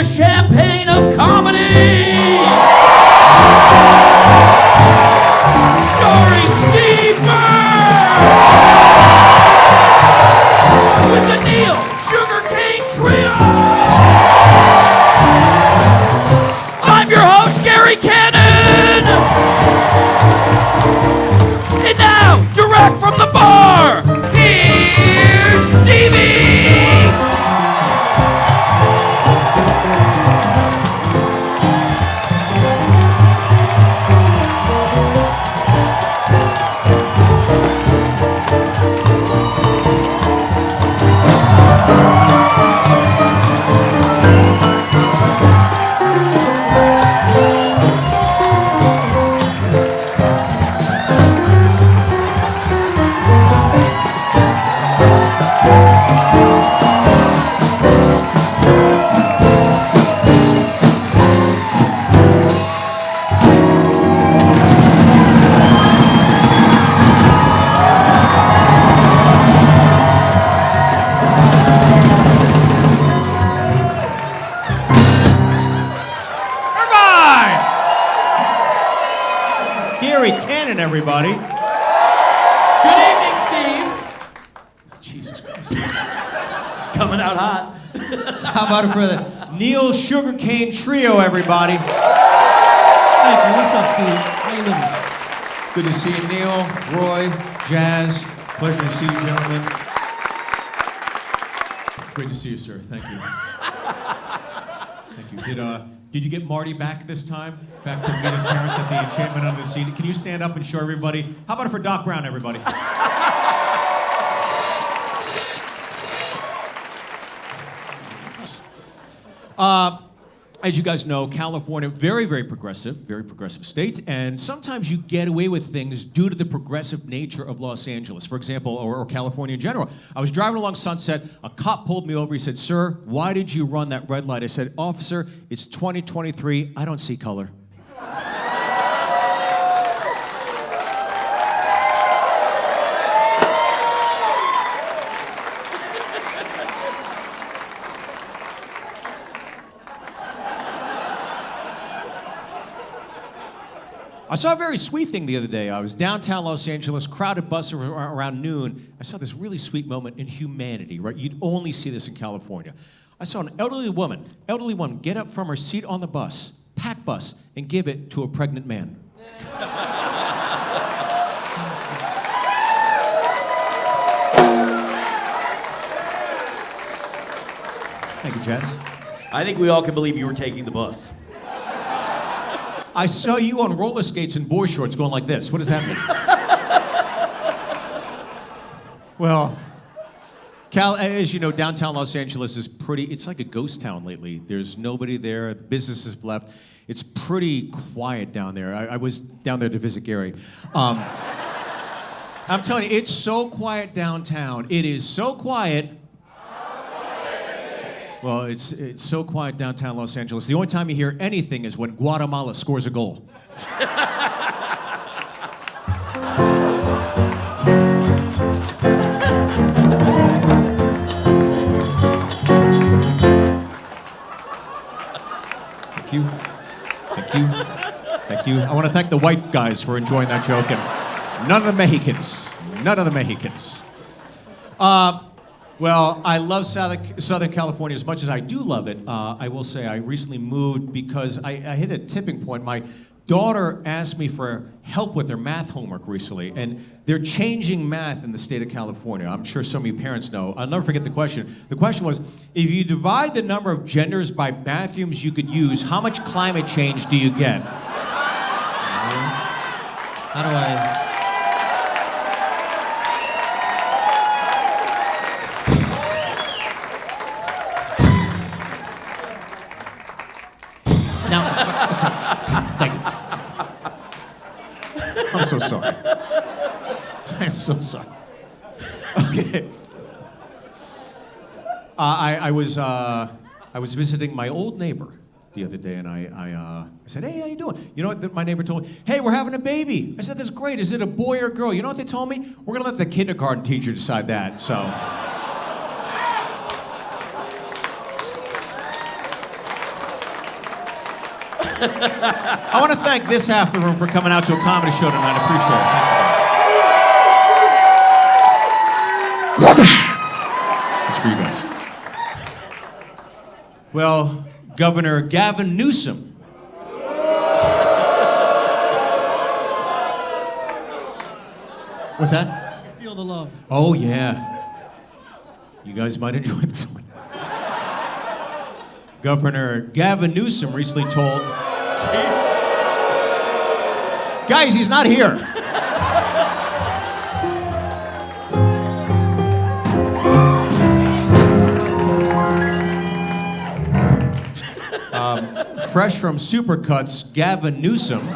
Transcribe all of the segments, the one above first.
the champagne of comedy! Starring Steve Byrne! With the Neil Sugarcane Trio! I'm your host, Gary Canon! And now, direct from the bar, here's Stevie! Everybody. Good evening, Steve. Jesus Christ. Coming out hot. How about it for the Neil Sugarcane Trio, everybody? Thank you. What's up, Steve? How you living? Good to see you, Neil, Roy, Jazz. Pleasure to see you, gentlemen. Great to see you, sir. Thank you. Thank you. Did you get Marty back this time? Back to meet his parents at the Enchantment Under the Sea? Can you stand up and show everybody? How about it for Doc Brown, everybody? As you guys know, California, very, very progressive state, and sometimes you get away with things due to the progressive nature of Los Angeles, for example, or California in general. I was driving along Sunset, a cop pulled me over, he said, "Sir, why did you run that red light?" I said, "Officer, it's 2023, I don't see color." I saw a very sweet thing the other day. I was downtown Los Angeles, crowded bus around noon. I saw this really sweet moment in humanity, right? You'd only see this in California. I saw an elderly woman get up from her seat on the bus, packed bus, and give it to a pregnant man. Thank you, Jazz. I think we all can believe you were taking the bus. I saw you on roller skates and boy shorts going like this. What does that mean? Well, as you know, downtown Los Angeles is it's like a ghost town lately. There's nobody there. The businesses have left. It's pretty quiet down there. I was down there to visit Gary. I'm telling you, it's so quiet downtown. It is so quiet. Well, it's so quiet downtown Los Angeles. The only time you hear anything is when Guatemala scores a goal. Thank you. Thank you. Thank you. I want to thank the white guys for enjoying that joke, and none of the Mexicans. None of the Mexicans. Well, I love Southern California as much as I do love it. I will say I recently moved because I hit a tipping point. My daughter asked me for help with her math homework recently, and they're changing math in the state of California. I'm sure some of you parents know. I'll never forget the question. The question was, if you divide the number of genders by bathrooms you could use, how much climate change do you get? How do I... Now, okay. Thank you. I'm so sorry. I am so sorry. Okay. I was visiting my old neighbor the other day, and I said, "Hey, how you doing?" You know what my neighbor told me? "Hey, we're having a baby." I said, "That's great. Is it a boy or a girl?" You know what they told me? "We're gonna let the kindergarten teacher decide that." So. I want to thank this half of the room for coming out to a comedy show tonight. I appreciate it. It's for you guys. Well, Governor Gavin Newsom. What's that? Feel the love. Oh, yeah. You guys might enjoy this one. Governor Gavin Newsom recently told... Jesus. Guys, he's not here. Fresh from Supercuts, Gavin Newsom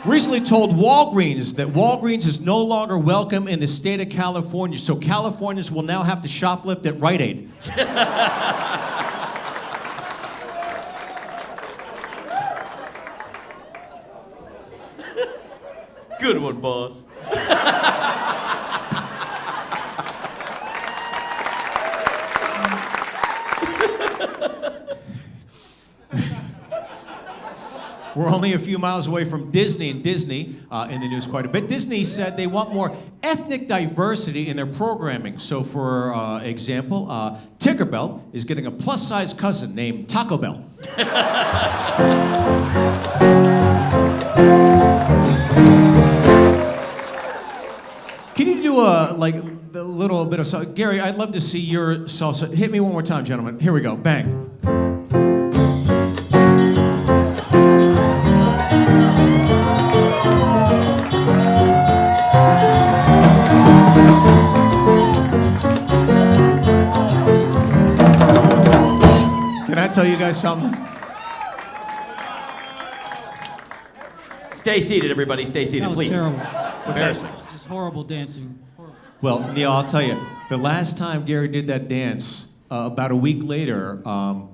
recently told Walgreens that Walgreens is no longer welcome in the state of California, so Californians will now have to shoplift at Rite Aid. Good one, boss. We're only a few miles away from Disney, and Disney in the news quite a bit. Disney said they want more ethnic diversity in their programming. So, for example, Tinkerbell is getting a plus-size cousin named Taco Bell. Can you do a little bit of salsa? Gary, I'd love to see your salsa. Hit me one more time, gentlemen. Here we go. Bang. Can I tell you guys something? Stay seated, everybody. Stay seated, That was please. terrible. Embarrassing. It's just horrible dancing. Horrible. Well, Neil, I'll tell you, the last time Gary did that dance, about a week later,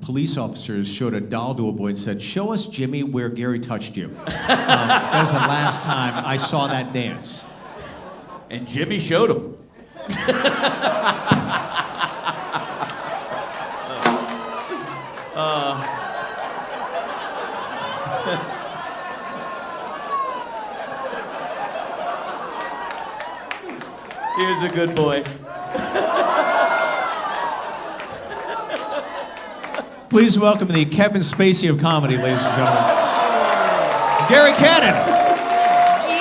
police officers showed a doll to a boy and said, "Show us, Jimmy, where Gary touched you." That was the last time I saw that dance. And Jimmy showed him. Here's a good boy. Please welcome the Kevin Spacey of comedy, ladies and gentlemen. Gary Canon.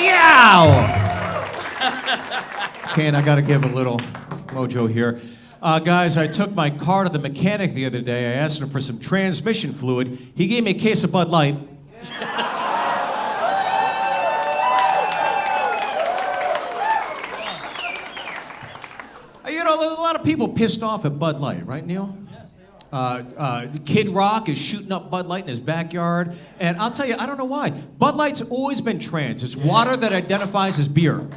Yow! Okay, and I gotta give a little mojo here. Guys, I took my car to the mechanic the other day. I asked him for some transmission fluid. He gave me a case of Bud Light. You know, there's a lot of people pissed off at Bud Light, right, Neil? Yes, they are. Kid Rock is shooting up Bud Light in his backyard. And I'll tell you, I don't know why. Bud Light's always been trans. It's water that identifies as beer.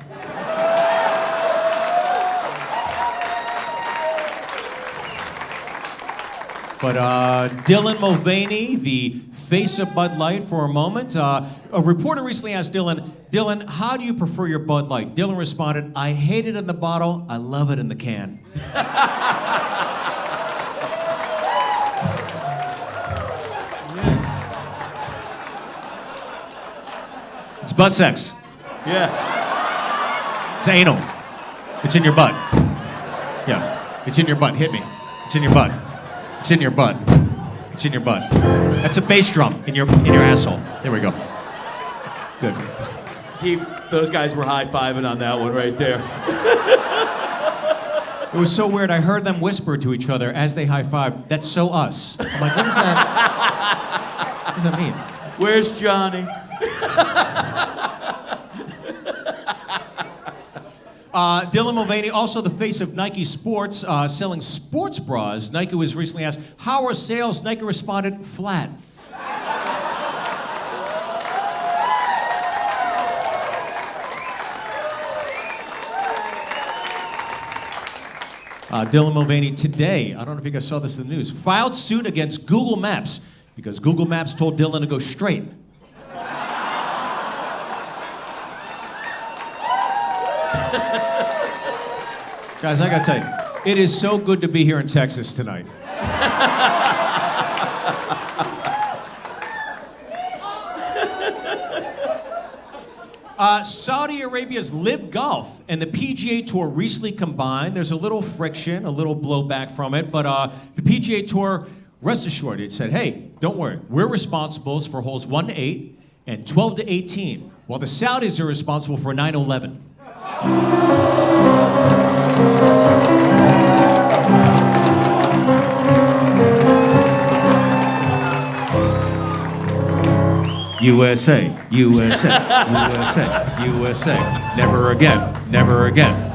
But Dylan Mulvaney, the face of Bud Light, for a moment. A reporter recently asked Dylan, how do you prefer your Bud Light? Dylan responded, I hate it in the bottle, I love it in the can. It's butt sex. Yeah. It's anal. It's in your butt. Yeah, it's in your butt. Hit me. It's in your butt. It's in your butt. It's in your butt. That's a bass drum in your asshole. There we go. Good. Steve, those guys were high-fiving on that one right there. It was so weird. I heard them whisper to each other as they high-fived, "That's so us." I'm like, what is that? What does that mean? Where's Johnny? Dylan Mulvaney, also the face of Nike Sports, selling sports bras. Nike was recently asked, how are sales? Nike responded, flat. Dylan Mulvaney today, I don't know if you guys saw this in the news, filed suit against Google Maps because Google Maps told Dylan to go straight. Guys, I gotta tell you, it is so good to be here in Texas tonight. Saudi Arabia's Live Golf and the PGA Tour recently combined. There's a little friction, a little blowback from it, but the PGA Tour, rest assured, it said, hey, don't worry, we're responsible for holes 1 to 8 and 12 to 18, while the Saudis are responsible for 9 to 11. USA, USA, USA, USA. Never again, never again.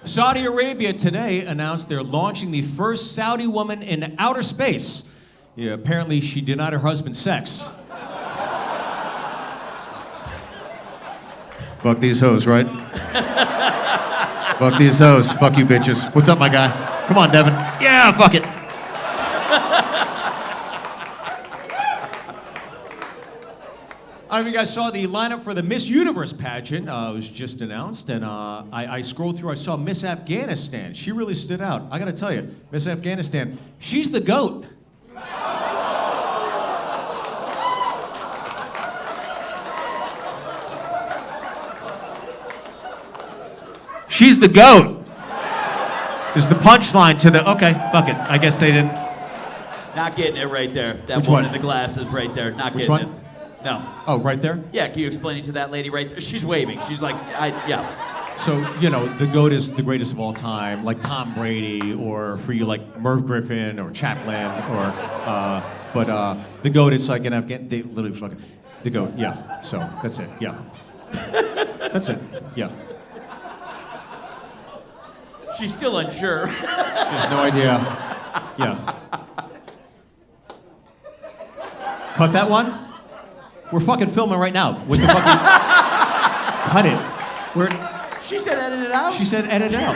Saudi Arabia today announced they're launching the first Saudi woman in outer space. Yeah, apparently she denied her husband sex. Fuck these hoes, right? Fuck these hoes. Fuck you bitches. What's up, my guy? Come on, Devin. Yeah, fuck it. I don't know if you guys saw the lineup for the Miss Universe pageant. It was just announced, and I scrolled through. I saw Miss Afghanistan. She really stood out. I got to tell you, Miss Afghanistan, she's the GOAT. She's the GOAT. Is the punchline to the, okay, fuck it. I guess they didn't. Not getting it right there. That Which woman one? in the glasses right there. Not Which getting one? it. No. Oh, right there? Yeah, can you explain it to that lady right there? She's waving. She's like, yeah. So, you know, the GOAT is the greatest of all time, like Tom Brady, or for you, like Merv Griffin, or Chaplin, or, but the GOAT, it's like an Afghan, they literally fucking, the GOAT, yeah. So, that's it, yeah. That's it, yeah. She's still unsure. She has no idea, yeah. Cut that one? We're fucking filming right now with the fucking, cut it. She said edit it out? She said edit it out.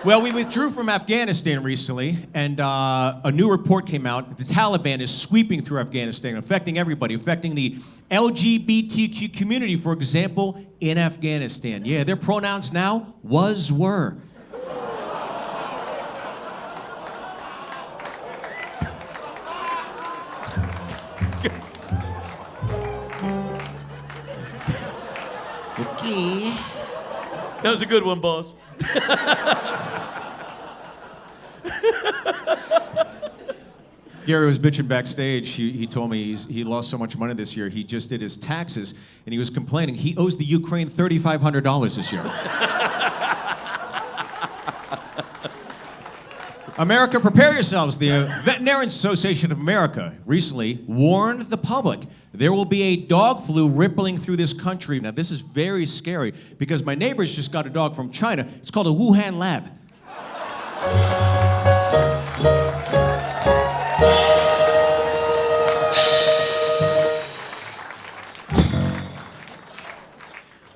Well, we withdrew from Afghanistan recently, and a new report came out. The Taliban is sweeping through Afghanistan, affecting everybody, affecting the LGBTQ community, for example, in Afghanistan. Yeah, their pronouns now, was, were. Okay. That was a good one, boss. Gary was bitching backstage. He told me he lost so much money this year. He just did his taxes, and he was complaining. He owes the Ukraine $3,500 this year. America, prepare yourselves. The Veterinarians Association of America recently warned the public there will be a dog flu rippling through this country. Now, this is very scary because my neighbors just got a dog from China. It's called a Wuhan Lab.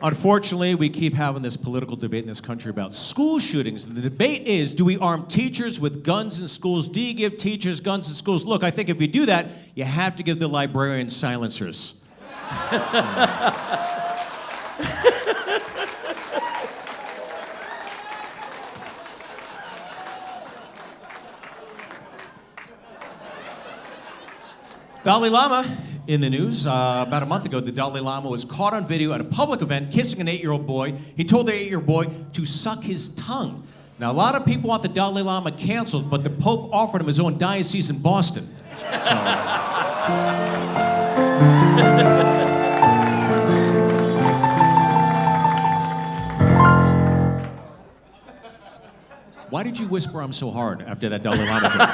Unfortunately, we keep having this political debate in this country about school shootings. And the debate is, do we arm teachers with guns in schools? Do you give teachers guns in schools? Look, I think if you do that, you have to give the librarians silencers. Dolly Lama in the news. About a month ago, the Dolly Lama was caught on video at a public event kissing an 8-year-old boy. He told the 8-year-old boy to suck his tongue. Now, a lot of people want the Dalai Lama canceled, but the Pope offered him his own diocese in Boston. So. Why did you whisper I'm so hard after that Dalai Lama joke?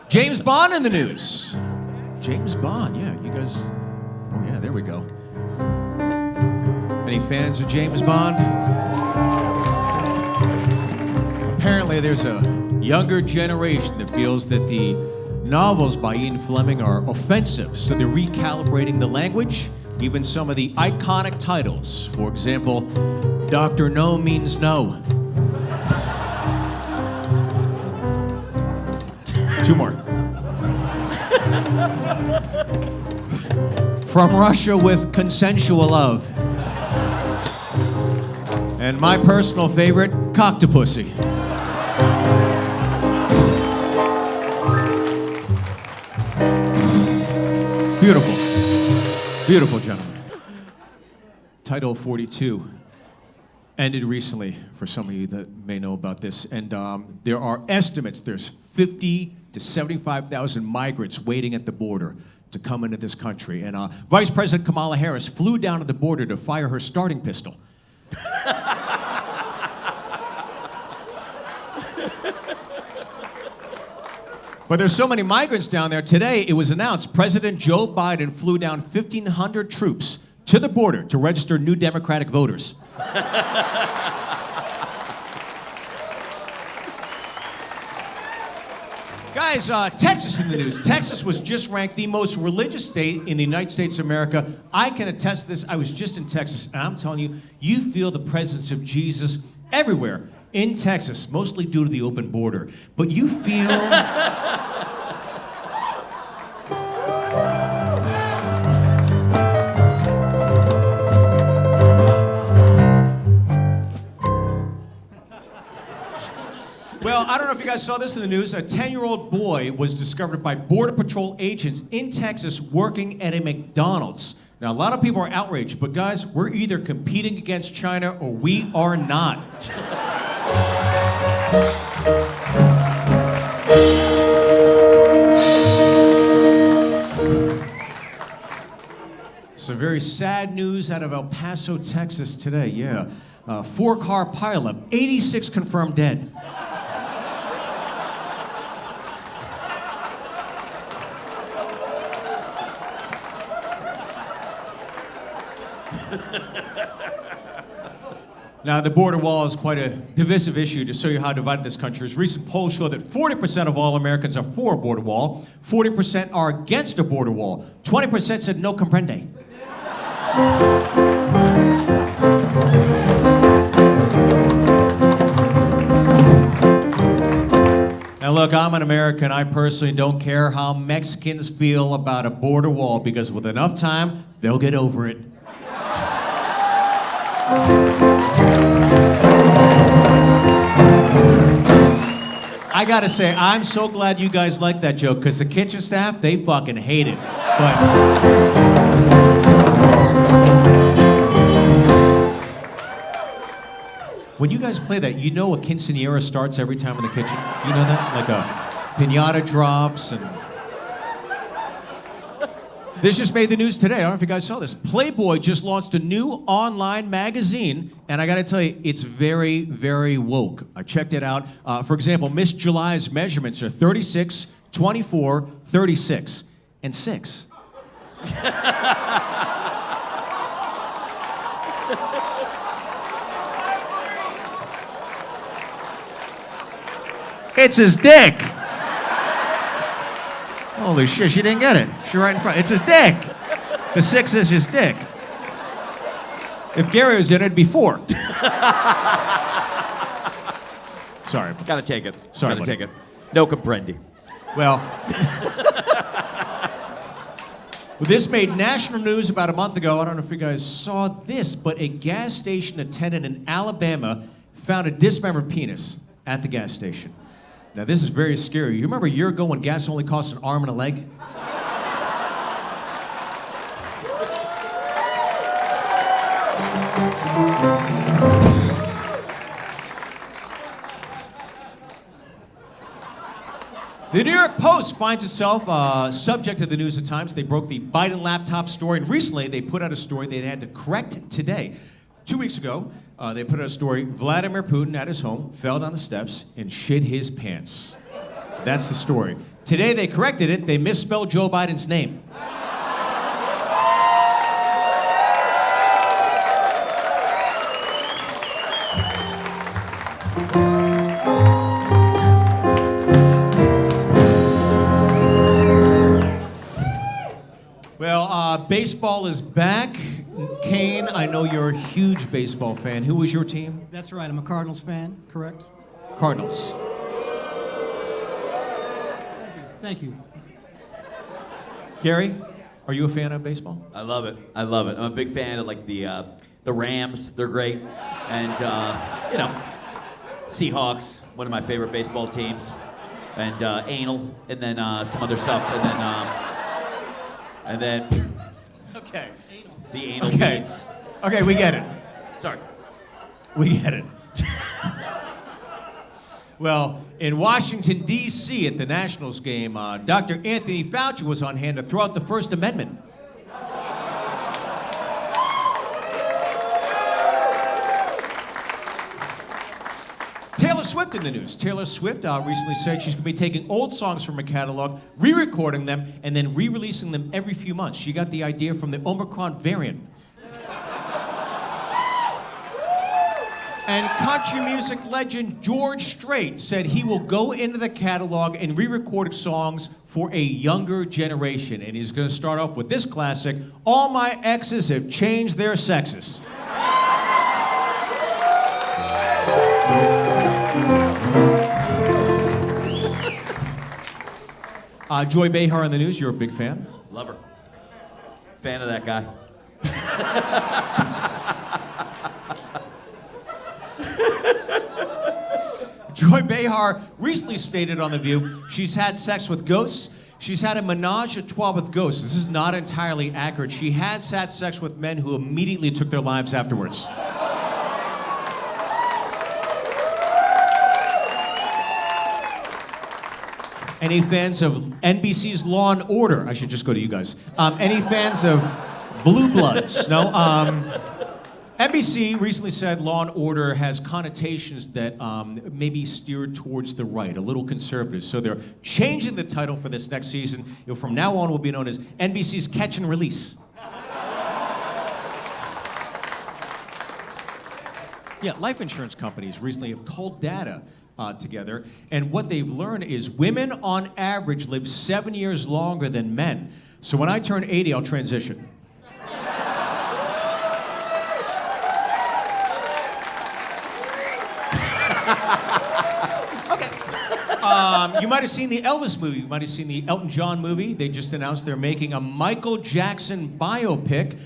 James Bond in the news. James Bond, yeah, you guys. Oh, yeah, there we go. Any fans of James Bond? Apparently, there's a younger generation that feels that the novels by Ian Fleming are offensive, so they're recalibrating the language, even some of the iconic titles. For example, Dr. No means no. Two more. From Russia with consensual love. And my personal favorite, Coctopussy. Beautiful. Beautiful, gentlemen. Title 42 ended recently, for some of you that may know about this. And there are estimates, there's 50 to 75,000 migrants waiting at the border to come into this country. And Vice President Kamala Harris flew down to the border to fire her starting pistol. But there's so many migrants down there. Today, it was announced President Joe Biden flew down 1,500 troops to the border to register new Democratic voters. Guys, Texas in the news. Texas was just ranked the most religious state in the United States of America. I can attest to this. I was just in Texas, and I'm telling you, you feel the presence of Jesus everywhere in Texas, mostly due to the open border. But you feel... Well, I don't know if you guys saw this in the news. A 10-year-old boy was discovered by Border Patrol agents in Texas working at a McDonald's. Now, a lot of people are outraged, but guys, we're either competing against China or we are not. Some very sad news out of El Paso, Texas today, yeah. 4-car pileup, 86 confirmed dead. Now, the border wall is quite a divisive issue. To show you how divided this country is, recent polls show that 40% of all Americans are for a border wall, 40% are against a border wall, 20% said no comprende. Now look, I'm an American. I personally don't care how Mexicans feel about a border wall, because with enough time, they'll get over it. I gotta say, I'm so glad you guys like that joke, because the kitchen staff, they fucking hate it. But when you guys play that, you know a quinceañera starts every time in the kitchen? You know that? Like a piñata drops and... This just made the news today. I don't know if you guys saw this. Playboy just launched a new online magazine, and I gotta tell you, it's very, very woke. I checked it out. For example, Miss July's measurements are 36, 24, 36, and 6. It's his dick. Holy shit, she didn't get it. She's right in front. It's his dick. The 6 is his dick. If Gary was in it, it'd be 4. Sorry. Gotta take it. Sorry, Gotta buddy. take it. No comprendi. Well, this made national news about a month ago. I don't know if you guys saw this, but a gas station attendant in Alabama found a dismembered penis at the gas station. Now, this is very scary. You remember a year ago when gas only cost an arm and a leg? The New York Post finds itself subject to the news at times. They broke the Biden laptop story, and recently they put out a story they had to correct today. 2 weeks ago, they put out a story, Vladimir Putin at his home fell down the steps and shit his pants. That's the story. Today they corrected it, they misspelled Joe Biden's name. Well, baseball is back. Kane, I know you're a huge baseball fan. Who was your team? That's right. I'm a Cardinals fan, correct? Cardinals. Thank you. Gary, are you a fan of baseball? I love it. I love it. I'm a big fan of like the Rams. They're great, and you know, Seahawks, one of my favorite baseball teams, and anal, and then some other stuff, and then And then Okay. the anal Okay. beads. Okay, we get it. Sorry. We get it. Well, in Washington, D.C. at the Nationals game, Dr. Anthony Fauci was on hand to throw out the First Amendment. Taylor Swift in the news. Taylor Swift recently said she's going to be taking old songs from her catalog, re-recording them, and then re-releasing them every few months. She got the idea from the Omicron variant. And country music legend George Strait said he will go into the catalog and re-record songs for a younger generation. And he's going to start off with this classic, All My Exes Have Changed Their Sexes. Joy Behar in the news, you're a big fan? Love her. Fan of that guy. Joy Behar recently stated on The View she's had sex with ghosts. She's had a menage a trois with ghosts. This is not entirely accurate. She has had sex with men who immediately took their lives afterwards. Any fans of NBC's Law and Order? I should just go to you guys. Any fans of Blue Bloods? No? NBC recently said Law and Order has connotations that maybe steered towards the right, a little conservative. So they're changing the title for this next season. From now on, will be known as NBC's Catch and Release. Yeah, life insurance companies recently have culled data together, and what they've learned is women on average live 7 years longer than men. So when I turn 80, I'll transition. You might have seen the Elvis movie. You might have seen the Elton John movie. They just announced they're making a Michael Jackson biopic.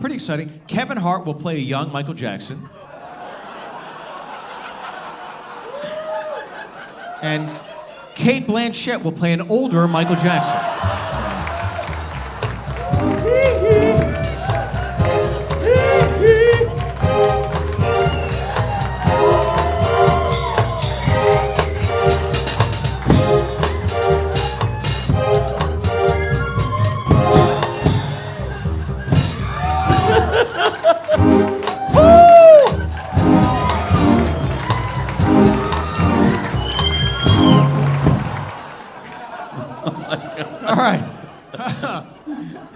Pretty exciting. Kevin Hart will play a young Michael Jackson. And Kate Blanchett will play an older Michael Jackson. All right.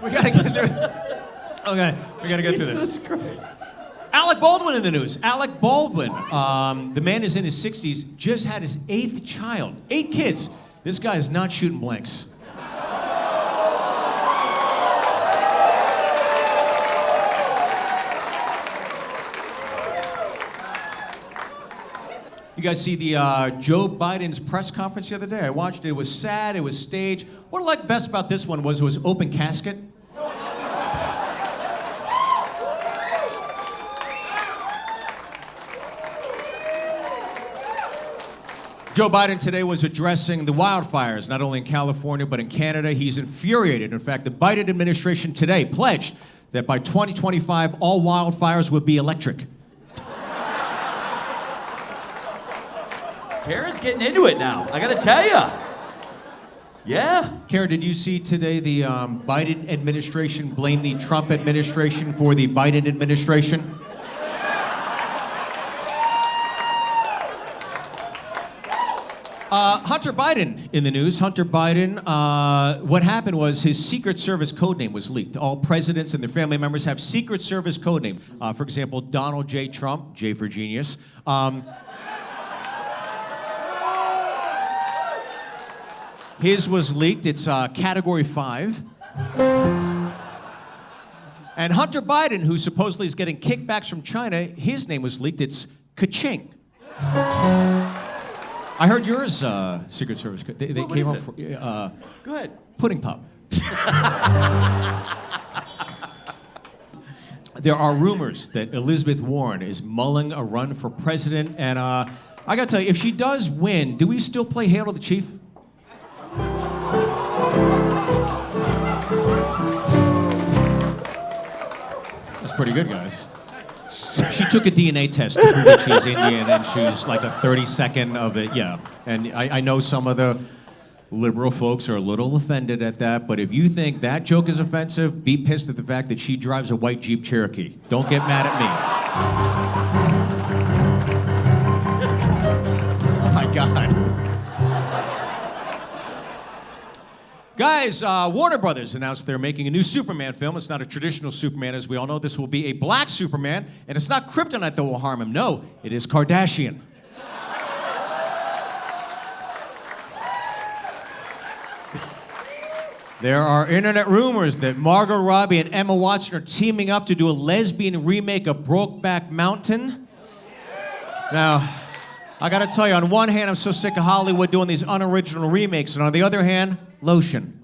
We gotta get through. Okay, we gotta get through this. Jesus Christ. Alec Baldwin in the news. Alec Baldwin, the man is in his 60s, just had his 8th child. 8 kids. This guy is not shooting blanks. You guys see the Joe Biden's press conference the other day? I watched it. It was sad. It was staged. What I liked best about this one was it was open casket. Joe Biden today was addressing the wildfires, not only in California, but in Canada. He's infuriated. In fact, the Biden administration today pledged that by 2025, all wildfires would be electric. Karen's getting into it now. I gotta tell you. Yeah. Karen, did you see today the Biden administration blame the Trump administration for the Biden administration? Hunter Biden in the news. Hunter Biden, what happened was his Secret Service code name was leaked. All presidents and their family members have Secret Service code name. For example, Donald J. Trump, J for genius. His was leaked. It's Category 5. And Hunter Biden, who supposedly is getting kickbacks from China, his name was leaked. It's Ka-ching. I heard yours, Secret Service. They What came is up it? for Go ahead. Pudding Pop. There are rumors that Elizabeth Warren is mulling a run for president, and I gotta tell you, if she does win, do we still play Hail to the Chief? pretty good, guys. She took a DNA test to prove that she's Indian, and she's like a 32nd of it, yeah. And I know some of the liberal folks are a little offended at that, but if you think that joke is offensive, be pissed at the fact that she drives a white Jeep Cherokee. Don't get mad at me. Oh my God. Guys, Warner Brothers announced they're making a new Superman film. It's not a traditional Superman, as we all know. This will be a black Superman, and it's not kryptonite that will harm him. No, it is Kardashian. There are internet rumors that Margot Robbie and Emma Watson are teaming up to do a lesbian remake of Brokeback Mountain. Now, I gotta tell you, on one hand, I'm so sick of Hollywood doing these unoriginal remakes, and on the other hand, lotion.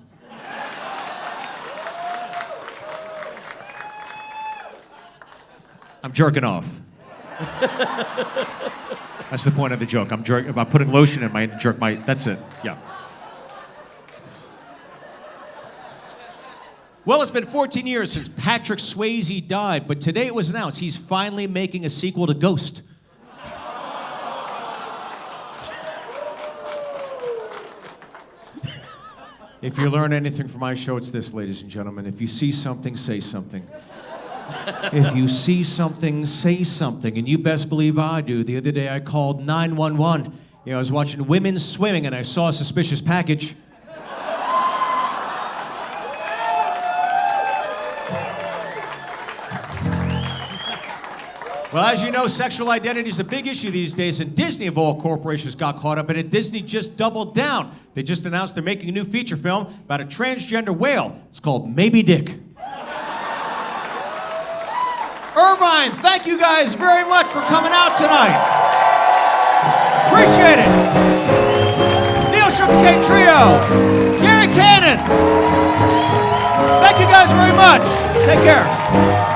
I'm jerking off. That's the point of the joke. I'm putting lotion in my jerk. That's it. Yeah. Well, it's been 14 years since Patrick Swayze died, but today it was announced he's finally making a sequel to Ghost. If you learn anything from my show, it's this, ladies and gentlemen. If you see something, say something. If you see something, say something. And you best believe I do. The other day I called 911. I was watching women swimming and I saw a suspicious package. Well, as you know, sexual identity is a big issue these days, and Disney, of all corporations, got caught up in it. Disney just doubled down. They just announced they're making a new feature film about a transgender whale. It's called Maybe Dick. Irvine, thank you guys very much for coming out tonight. Appreciate it. Neil Sugarcane Trio, Gary Canon. Thank you guys very much. Take care.